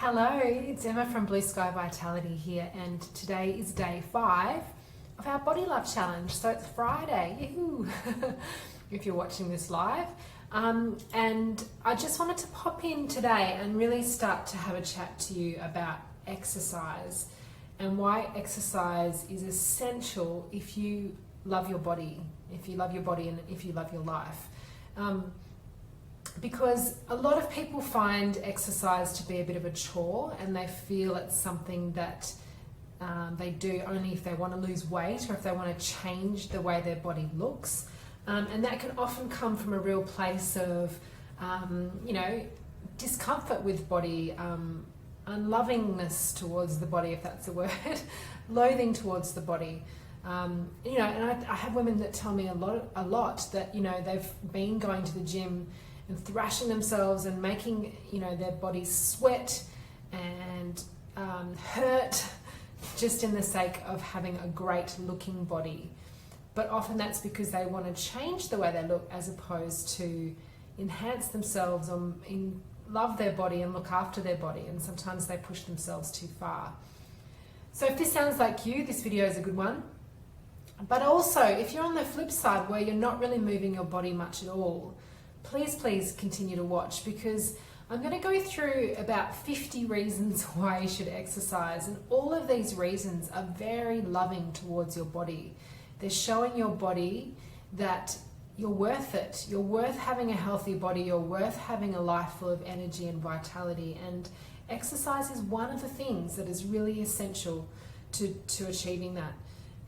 Hello, it's Emma from Blue Sky Vitality here, and today is day 5 of our Body Love Challenge. So it's Friday, yahoo! If you're watching this live. And I just wanted to pop in today and really start to have a chat to you about exercise and why exercise is essential if you love your body, and if you love your life. Because a lot of people find exercise to be a bit of a chore, and they feel it's something that they do only if they want to lose weight or if they want to change the way their body looks. And that can often come from a real place of, discomfort with body, unlovingness towards the body, if that's a word, loathing towards the body. And I have women that tell me a lot that, they've been going to the gym and thrashing themselves and making, their bodies sweat and hurt just in the sake of having a great looking body. But often that's because they want to change the way they look as opposed to enhance themselves or love their body and look after their body. And sometimes they push themselves too far. So if this sounds like you, this video is a good one. But also, if you're on the flip side where you're not really moving your body much at all, please continue to watch, because I'm going to go through about 50 reasons why you should exercise, and all of these reasons are very loving towards your body. They're showing your body that you're worth it. You're worth having a healthy body. You're worth having a life full of energy and vitality, and exercise is one of the things that is really essential to achieving that.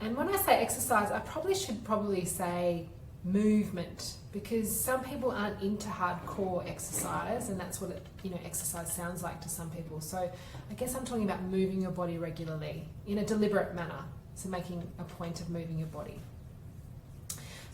And when I say exercise, I should probably say movement, because some people aren't into hardcore exercise, and that's what exercise sounds like to some people. So I guess I'm talking about moving your body regularly in a deliberate manner, so making a point of moving your body.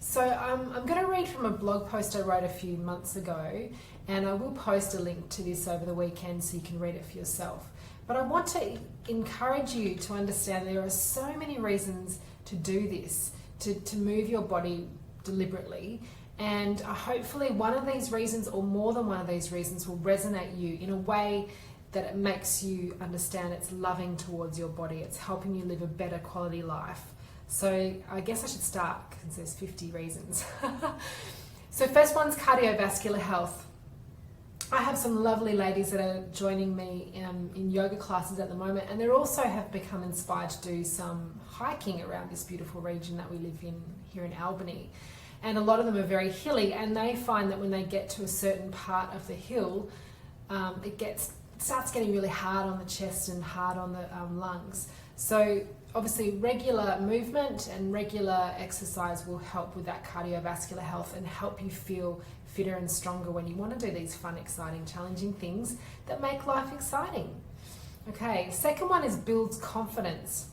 So I'm going to read from a blog post I wrote a few months ago, and I will post a link to this over the weekend so you can read it for yourself. But I want to encourage you to understand there are so many reasons to do this, to move your body deliberately, and hopefully one of these reasons, or more than one of these reasons, will resonate you in a way that it makes you understand it's loving towards your body, it's helping you live a better quality life. So I guess I should start, because there's 50 reasons. So first one's cardiovascular health. I have some lovely ladies that are joining me in yoga classes at the moment, and they also have become inspired to do some hiking around this beautiful region that we live in here in Albany. And a lot of them are very hilly, and they find that when they get to a certain part of the hill, it starts getting really hard on the chest and hard on the lungs. So obviously regular movement and regular exercise will help with that cardiovascular health and help you feel fitter and stronger when you want to do these fun, exciting, challenging things that make life exciting. Okay, second one is builds confidence.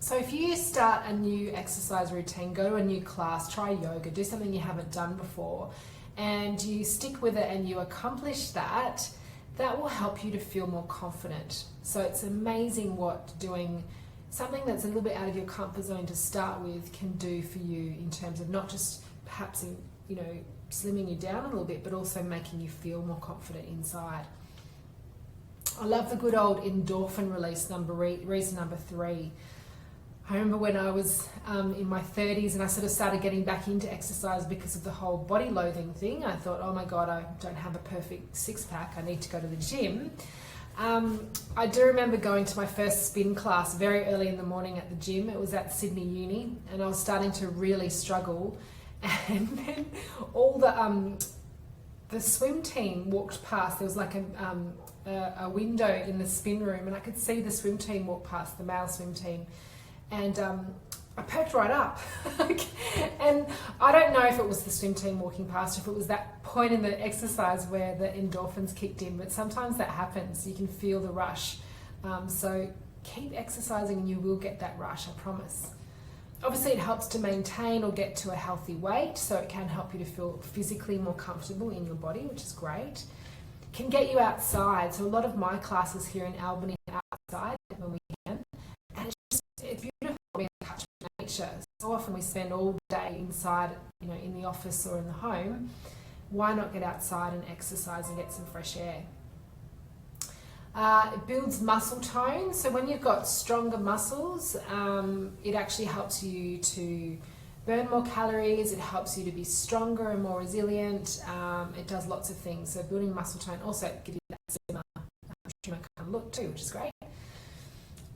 So if you start a new exercise routine, go to a new class, try yoga, do something you haven't done before, and you stick with it and you accomplish that, that will help you to feel more confident. So it's amazing what doing something that's a little bit out of your comfort zone to start with can do for you, in terms of not just perhaps slimming you down a little bit, but also making you feel more confident inside. I love the good old endorphin release reason number 3. I remember when I was in my 30s and I sort of started getting back into exercise because of the whole body loathing thing. I thought, oh my God, I don't have a perfect six-pack. I need to go to the gym. I do remember going to my first spin class very early in the morning at the gym. It was at Sydney Uni, and I was starting to really struggle. And then all the swim team walked past. There was like a window in the spin room, and I could see the swim team walk past, the male swim team. And I perked right up. And I don't know if it was the swim team walking past, if it was that point in the exercise where the endorphins kicked in, but sometimes that happens. You can feel the rush. So keep exercising and you will get that rush, I promise. Obviously it helps to maintain or get to a healthy weight, so it can help you to feel physically more comfortable in your body, which is great. Can get you outside. So a lot of my classes here in Albany are outside when we can. And it's beautiful being in touch with nature. So often we spend all day inside, in the office or in the home. Why not get outside and exercise and get some fresh air? It builds muscle tone. So when you've got stronger muscles, it actually helps you to burn more calories. It helps you to be stronger and more resilient. It does lots of things. So building muscle tone also gives you that slimmer kind of look too, which is great.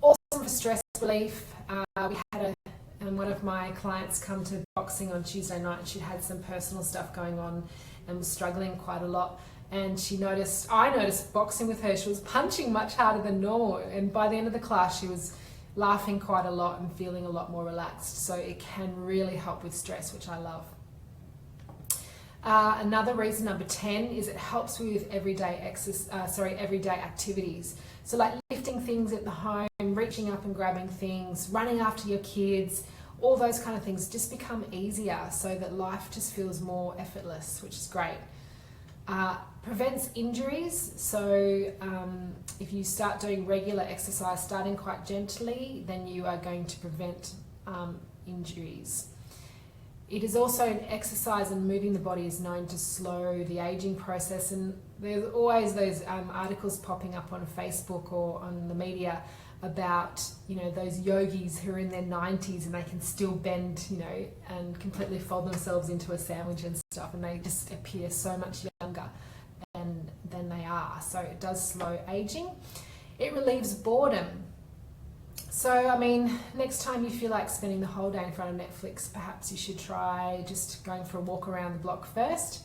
Awesome for stress relief. We had one of my clients come to boxing on Tuesday night, and she'd had some personal stuff going on and was struggling quite a lot. And I noticed boxing with her, she was punching much harder than normal. And by the end of the class, she was laughing quite a lot and feeling a lot more relaxed. So it can really help with stress, which I love. Another reason, number 10, is it helps with everyday activities. So like lifting things at the home, reaching up and grabbing things, running after your kids, all those kind of things just become easier so that life just feels more effortless, which is great. Prevents injuries. So if you start doing regular exercise, starting quite gently, then you are going to prevent injuries. It is also an exercise, and moving the body is known to slow the aging process. And there's always those articles popping up on Facebook or on the media about, those yogis who are in their 90s and they can still bend, and completely fold themselves into a sandwich and stuff, and they just appear so much younger than they are. So it does slow aging. It relieves boredom. So, next time you feel like spending the whole day in front of Netflix, perhaps you should try just going for a walk around the block first,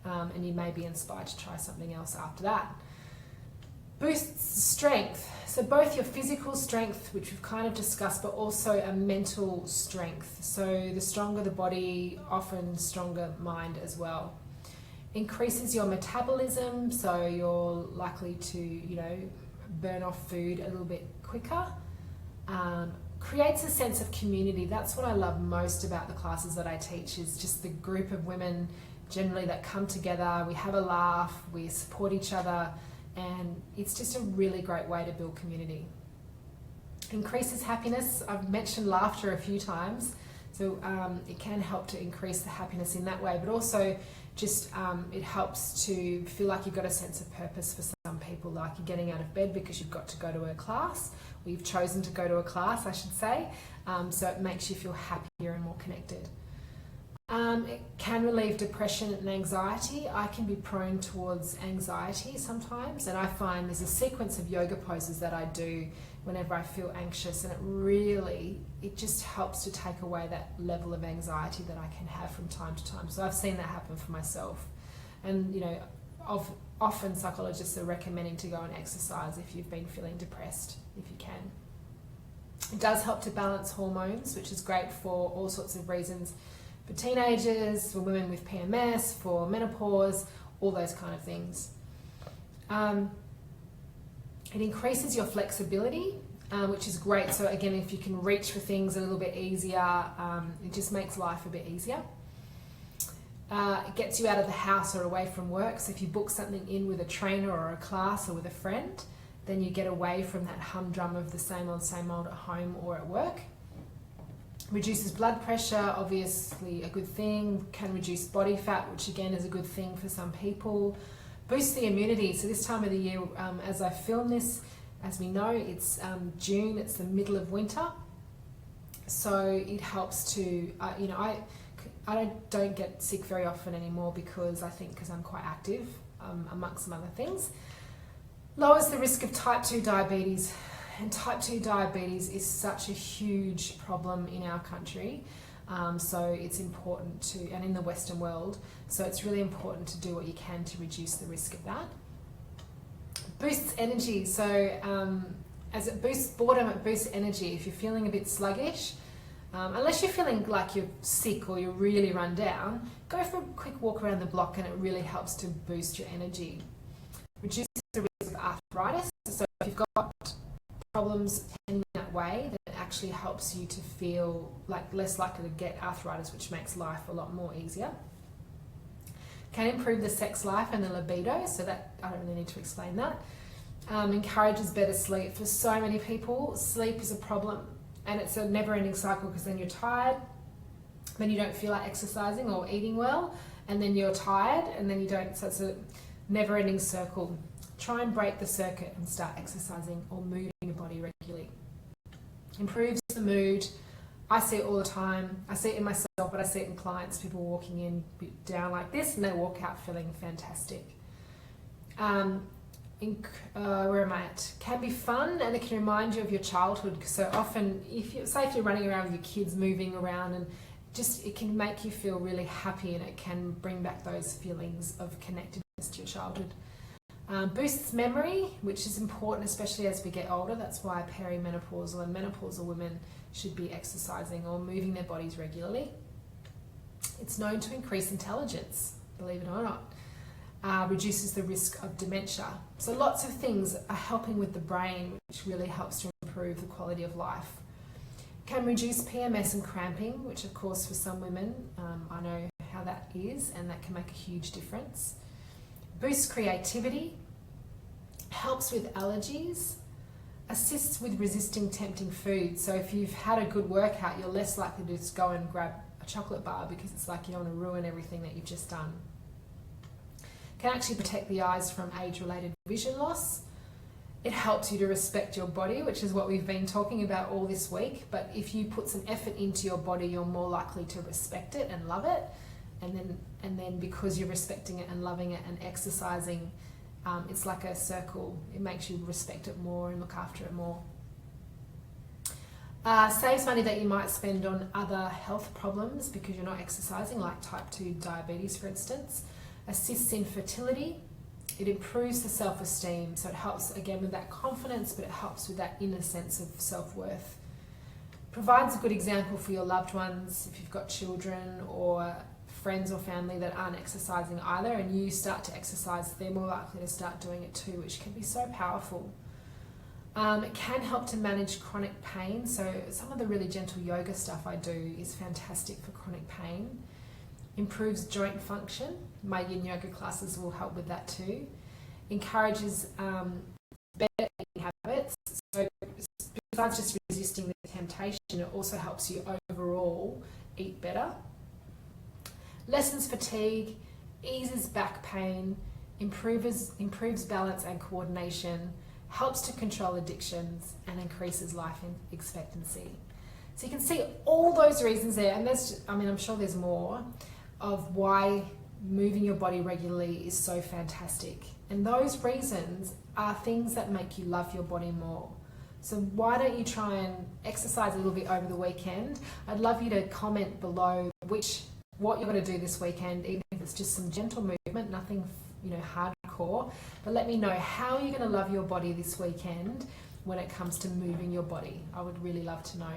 and you may be inspired to try something else after that. Boosts strength. So both your physical strength, which we've kind of discussed, but also a mental strength. So the stronger the body, often stronger mind as well. Increases your metabolism, so you're likely to, burn off food a little bit quicker. Creates a sense of community. That's what I love most about the classes that I teach, is just the group of women generally that come together. We have a laugh, we support each other, and it's just a really great way to build community. Increases happiness. I've mentioned laughter a few times, so it can help to increase the happiness in that way, but also just it helps to feel like you've got a sense of purpose for some people, like you're getting out of bed because you've got to go to a class, or you've chosen to go to a class, I should say, so it makes you feel happier and more connected. It can relieve depression and anxiety. I can be prone towards anxiety sometimes, and I find there's a sequence of yoga poses that I do whenever I feel anxious, and it just helps to take away that level of anxiety that I can have from time to time. So I've seen that happen for myself, and often psychologists are recommending to go and exercise if you've been feeling depressed, if you can. It does help to balance hormones, which is great for all sorts of reasons. For teenagers, for women with PMS, for menopause, all those kind of things. It increases your flexibility, which is great. So again, if you can reach for things a little bit easier, it just makes life a bit easier. It gets you out of the house or away from work. So if you book something in with a trainer or a class or with a friend, then you get away from that humdrum of the same old at home or at work. Reduces blood pressure, obviously a good thing. Can reduce body fat, which again is a good thing for some people. Boosts the immunity. So this time of the year, as I film this, as we know, it's June, it's the middle of winter. So it helps to, I don't get sick very often anymore because I'm quite active, amongst some other things. Lowers the risk of type 2 diabetes. And type 2 diabetes is such a huge problem in our country, so it's important to, and in the Western world, so it's really important to do what you can to reduce the risk of that. Boosts energy, so as it boosts boredom, it boosts energy. If you're feeling a bit sluggish, unless you're feeling like you're sick or you're really run down, go for a quick walk around the block and it really helps to boost your energy. Reduces the risk of arthritis, so if you've got problems in that way, that it actually helps you to feel like less likely to get arthritis, which makes life a lot more easier. Can improve the sex life and the libido, so that I don't really need to explain that. Encourages better sleep. For so many people, sleep is a problem, and it's a never-ending cycle, because then you're tired, then you don't feel like exercising or eating well, and then you're tired, and then you don't, so it's a never-ending circle. Try and break the circuit and start exercising or moving your body regularly. Improves the mood. I see it all the time. I see it in myself, but I see it in clients. People walking in down like this and they walk out feeling fantastic. Where am I at? Can be fun, and it can remind you of your childhood. So often, if you're running around with your kids, moving around, and it can make you feel really happy, and it can bring back those feelings of connectedness to your childhood. Boosts memory, which is important, especially as we get older. That's why perimenopausal and menopausal women should be exercising or moving their bodies regularly. It's known to increase intelligence, believe it or not. Reduces the risk of dementia. So lots of things are helping with the brain, which really helps to improve the quality of life. Can reduce PMS and cramping, which of course for some women, I know how that is, and that can make a huge difference. Boosts creativity, helps with allergies, assists with resisting tempting food. So if you've had a good workout, you're less likely to just go and grab a chocolate bar because it's like you don't want to ruin everything that you've just done. Can actually protect the eyes from age-related vision loss. It helps you to respect your body, which is what we've been talking about all this week. But if you put some effort into your body, you're more likely to respect it and love it. And then because you're respecting it and loving it and exercising, it's like a circle. It makes you respect it more and look after it more. Saves money that you might spend on other health problems because you're not exercising, like type 2 diabetes, for instance. Assists in fertility. It improves the self-esteem, so it helps again with that confidence, but it helps with that inner sense of self-worth. Provides a good example for your loved ones if you've got children or friends or family that aren't exercising either, and you start to exercise, they're more likely to start doing it too, which can be so powerful. It can help to manage chronic pain, so some of the really gentle yoga stuff I do is fantastic for chronic pain. Improves joint function. My yin yoga classes will help with that too. Encourages better eating habits. So besides just resisting the temptation, it also helps you overall eat better. Lessens fatigue, eases back pain, improves balance and coordination, helps to control addictions, and increases life expectancy. So you can see all those reasons there, and I'm sure there's more, of why moving your body regularly is so fantastic. And those reasons are things that make you love your body more. So why don't you try and exercise a little bit over the weekend? I'd love you to comment below what you're going to do this weekend, even if it's just some gentle movement, nothing hardcore. But let me know how you're going to love your body this weekend when it comes to moving your body. I would really love to know.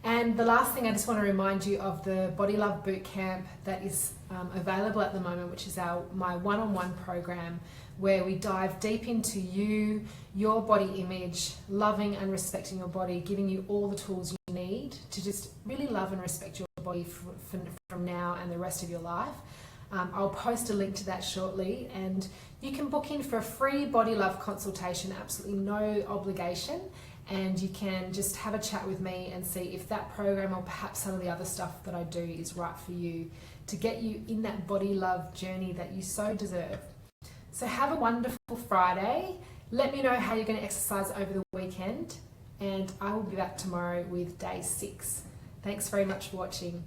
And the last thing, I just want to remind you of the Body Love Bootcamp that is available at the moment, which is my one-on-one program where we dive deep into you, your body image, loving and respecting your body, giving you all the tools you need to just really love and respect your body from now and the rest of your life. I'll post a link to that shortly, and you can book in for a free Body Love consultation, absolutely no obligation. And you can just have a chat with me and see if that program or perhaps some of the other stuff that I do is right for you to get you in that body love journey that you so deserve. So have a wonderful Friday. Let me know how you're going to exercise over the weekend, and I will be back tomorrow with day 6. Thanks very much for watching.